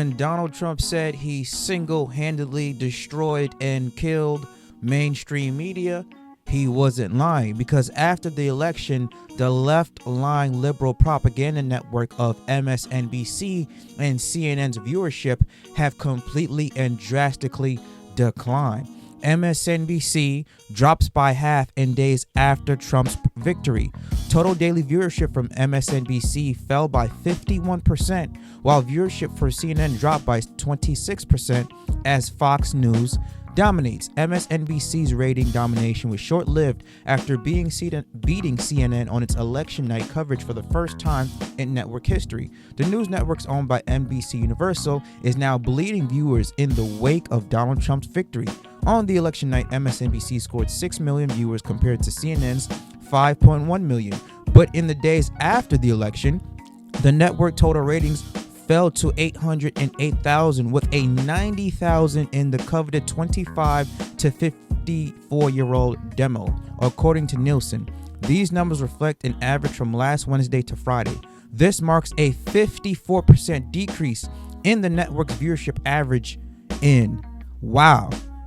when Donald Trump said he single-handedly destroyed and killed mainstream media, he wasn't lying, because after the election, the left-line liberal propaganda network of MSNBC and CNN's viewership have completely and drastically declined. MSNBC drops by half in days after Trump's victory. Total daily viewership from MSNBC fell by 51%, while viewership for CNN dropped by 26% as Fox News dominates. MSNBC's rating domination was short-lived after beating CNN on its election night coverage for the first time in network history. The news networks owned by NBC Universal is now bleeding viewers in the wake of Donald Trump's victory. On the election night, MSNBC scored 6 million viewers compared to CNN's 5.1 million. But in the days after the election, the network total ratings fell to 808,000, with a 90,000 in the coveted 25 to 54-year-old demo, according to Nielsen. These numbers reflect an average from last Wednesday to Friday. This marks a 54% decrease in the network's viewership average in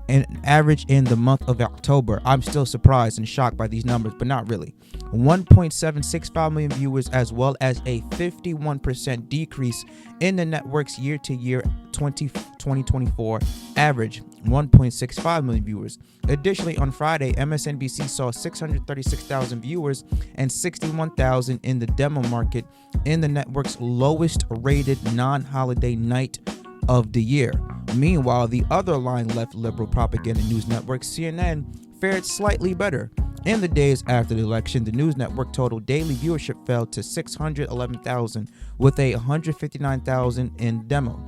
the month of October. I'm still surprised and shocked by these numbers, but not really. 1.765 million viewers, as well as a 51% decrease in the network's year-to-year 2024 average, 1.65 million viewers. Additionally, on Friday, MSNBC saw 636,000 viewers and 61,000 in the demo market in the network's lowest-rated non-holiday night of the year. Meanwhile, the other line left liberal propaganda news network, CNN, fared slightly better. In the days after the election, the news network total daily viewership fell to 611,000, with a 159,000 in demo.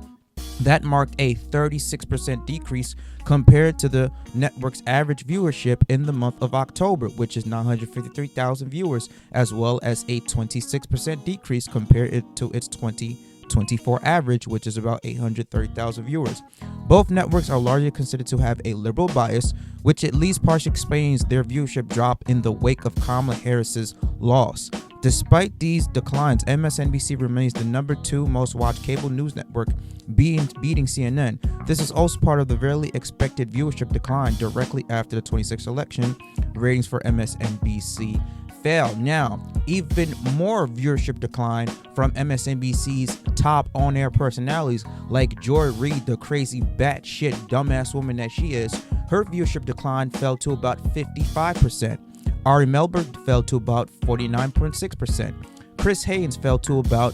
That marked a 36% decrease compared to the network's average viewership in the month of October, which is 953,000 viewers, as well as a 26% decrease compared to its 2024 average, which is about 830,000 viewers. Both networks are largely considered to have a liberal bias, which at least partially explains their viewership drop in the wake of Kamala Harris's loss. Despite these declines, MSNBC remains the number 2 most watched cable news network, beating CNN. This is also part of the very expected viewership decline directly after the 2026 election. Ratings for MSNBC fell. Now, even more viewership decline from MSNBC's top on-air personalities like Joy Reid, the crazy batshit dumbass woman that she is. Her viewership decline fell to about 55%. Ari Melber fell to about 49.6%. Chris Haynes fell to about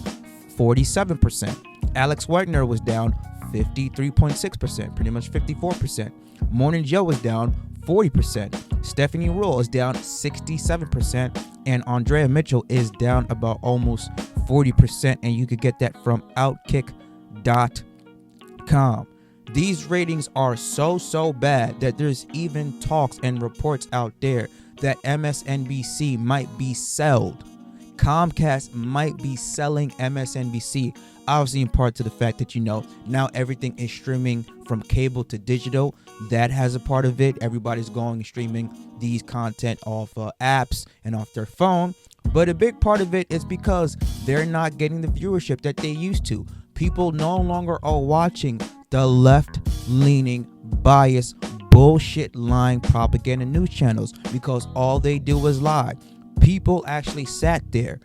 47%. Alex Wagner was down 53.6%, pretty much 54%. Morning Joe was down 40%. Stephanie Ruhle is down 67%, and Andrea Mitchell is down about almost 40%, and you could get that from Outkick.com. These ratings are so bad that there's even talks and reports out there that MSNBC might be sold. Comcast might be selling MSNBC, obviously in part to the fact that, now everything is streaming from cable to digital. That has a part of it. Everybody's going and streaming these content off apps and off their phone. But a big part of it is because they're not getting the viewership that they used to. People no longer are watching the left-leaning, biased, bullshit-lying propaganda news channels because all they do is lie. People actually sat there,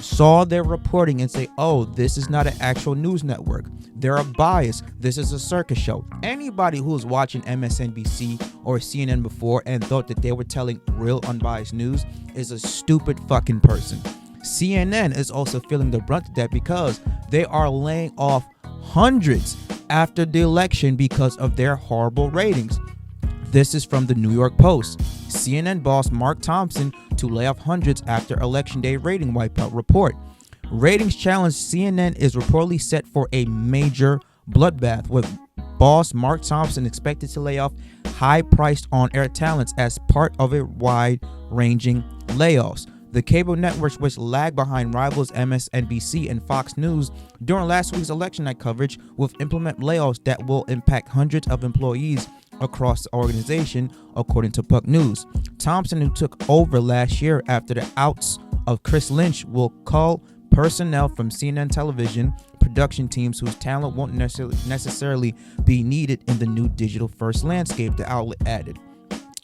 saw their reporting and say, oh, this is not an actual news network. They're a bias. This is a circus show. Anybody who was watching MSNBC or CNN before and thought that they were telling real unbiased news is a stupid fucking person. CNN is also feeling the brunt of that because they are laying off hundreds after the election because of their horrible ratings. This is from the New York Post. CNN boss Mark Thompson to lay off hundreds after Election Day rating wipeout report. Ratings challenge CNN is reportedly set for a major bloodbath, with boss Mark Thompson expected to lay off high-priced on-air talents as part of a wide-ranging layoffs. The cable networks, which lag behind rivals MSNBC and Fox News during last week's election night coverage, will implement layoffs that will impact hundreds of employees across the organization, according to Puck News. Thompson, who took over last year after the outs of Chris Lynch, will cull personnel from CNN television production teams whose talent won't necessarily be needed in the new digital-first landscape, the outlet added.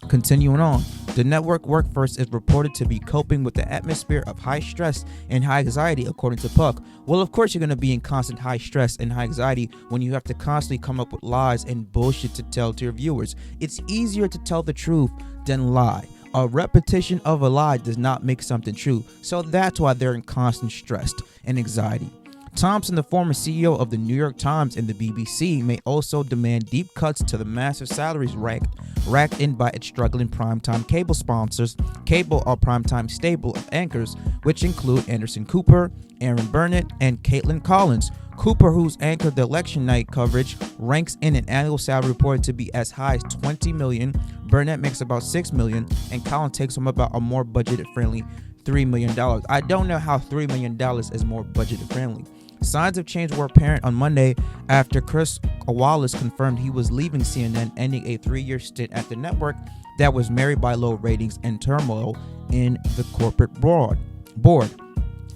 Continuing on, the network workforce is reported to be coping with the atmosphere of high stress and high anxiety, according to Puck. Well, of course, you're going to be in constant high stress and high anxiety when you have to constantly come up with lies and bullshit to tell to your viewers. It's easier to tell the truth than lie. A repetition of a lie does not make something true, so that's why they're in constant stress and anxiety. Thompson, the former CEO of the New York Times and the BBC, may also demand deep cuts to the massive salaries racked in by its struggling primetime cable sponsors. Cable are primetime stable of anchors, which include Anderson Cooper, Aaron Burnett, and Caitlin Collins. Cooper, who's anchored the election night coverage, ranks in an annual salary reported to be as high as $20 million. Burnett makes about $6 million, and Collins takes home about a more budget-friendly $3 million. I don't know how $3 million is more budget-friendly. Signs of change were apparent on Monday after Chris Wallace confirmed he was leaving CNN, ending a 3-year stint at the network that was marred by low ratings and turmoil in the corporate board.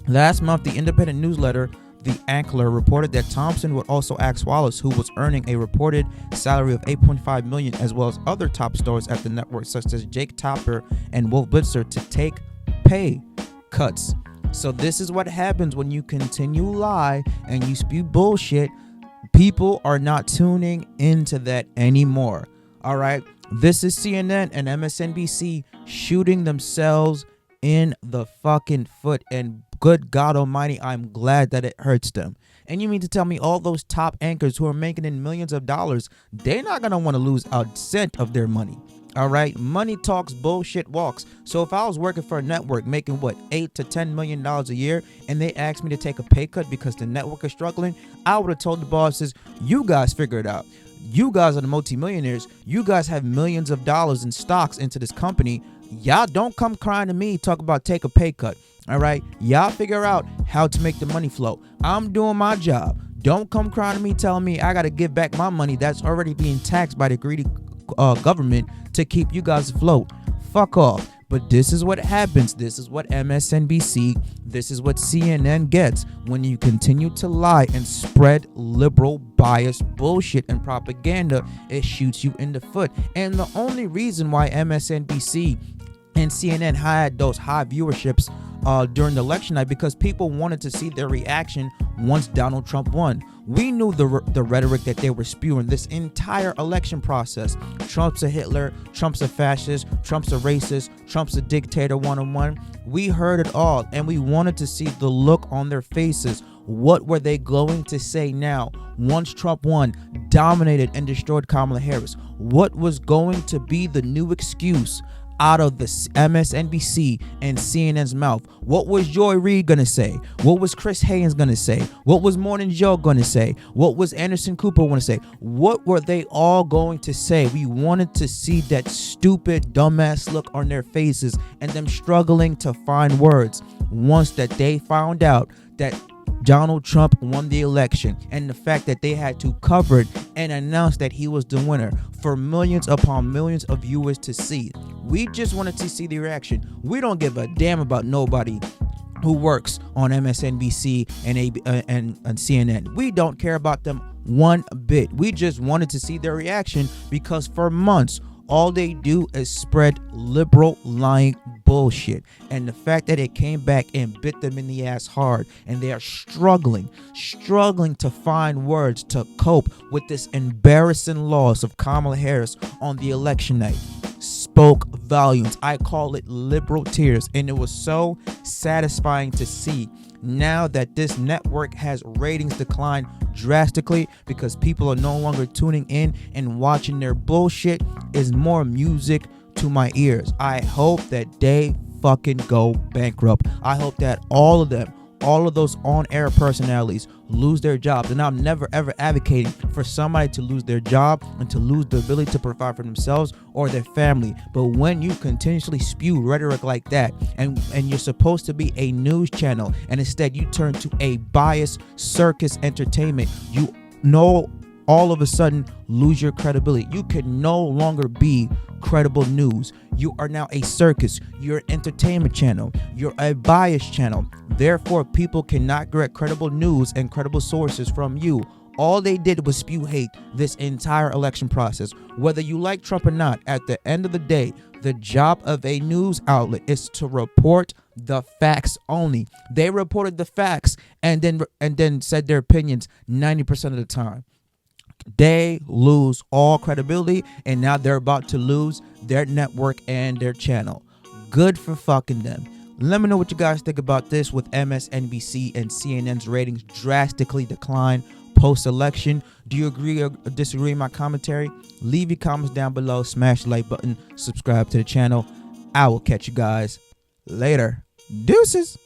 Last month, the independent newsletter The Anchor reported that Thompson would also ask Wallace, who was earning a reported salary of $8.5 million, as well as other top stars at the network such as Jake Tapper and Wolf Blitzer, to take pay cuts. So this is what happens when you continue lie and you spew bullshit. People are not tuning into that anymore. All right. This is CNN and MSNBC shooting themselves in the fucking foot. And good God Almighty, I'm glad that it hurts them. And you mean to tell me all those top anchors who are making in millions of dollars, they're not going to want to lose a cent of their money. All right, money talks, bullshit walks. So if I was working for a network making $8 to $10 million a year, and they asked me to take a pay cut because the network is struggling, I would have told the bosses, you guys figure it out. You guys are the multimillionaires. You guys have millions of dollars in stocks into this company. Y'all don't come crying to me, talk about take a pay cut. All right, y'all figure out how to make the money flow. I'm doing my job. Don't come crying to me telling me I got to give back my money that's already being taxed by the greedy government to keep you guys afloat. Fuck off. But this is what happens. This is what MSNBC, this is what CNN gets when you continue to lie and spread liberal bias bullshit and propaganda. It shoots you in the foot. And the only reason why MSNBC and CNN had those high viewerships during the election night, because people wanted to see their reaction once Donald Trump won. We knew the rhetoric that they were spewing this entire election process. Trump's a Hitler, Trump's a fascist, Trump's a racist, Trump's a dictator 101. We heard it all, and we wanted to see the look on their faces. What were they going to say now once Trump won, dominated, and destroyed Kamala Harris? What was going to be the new excuse out of the MSNBC and CNN's mouth? What was Joy Reid gonna say? What was Chris Haynes gonna say? What was Morning Joe gonna say? What was Anderson Cooper gonna say? What were they all going to say? We wanted to see that stupid, dumbass look on their faces and them struggling to find words once that they found out that Donald Trump won the election, and the fact that they had to cover it and announce that he was the winner for millions upon millions of viewers to see. We just wanted to see the reaction. We don't give a damn about nobody who works on MSNBC and CNN. We don't care about them one bit. We just wanted to see their reaction, because for months all they do is spread liberal lying bullshit. And the fact that it came back and bit them in the ass hard, and they are struggling to find words to cope with this embarrassing loss of Kamala Harris on the election night, spoke volumes. I call it liberal tears, and it was so satisfying to see. Now that this network has ratings decline drastically because people are no longer tuning in and watching their bullshit, is more music to my ears. I hope that they fucking go bankrupt. I hope that all of them, all of those on-air personalities, lose their jobs. And I'm never ever advocating for somebody to lose their job and to lose the ability to provide for themselves or their family. But when you continuously spew rhetoric like that, and you're supposed to be a news channel, and instead you turn to a biased circus entertainment, you know all of a sudden lose your credibility. You can no longer be credible news. You are now a circus. You're an entertainment channel. You're a bias channel. Therefore, people cannot get credible news and credible sources from you. All they did was spew hate this entire election process. Whether you like Trump or not, at the end of the day, the job of a news outlet is to report the facts only. They reported the facts and then said their opinions 90% of the time. They lose all credibility, and now they're about to lose their network and their channel. Good for fucking them. Let me know what you guys think about this, with MSNBC and CNN's ratings drastically decline post-election. Do you agree or disagree with my commentary? Leave your comments down below. Smash the like button. Subscribe to the channel. I will catch you guys later. Deuces.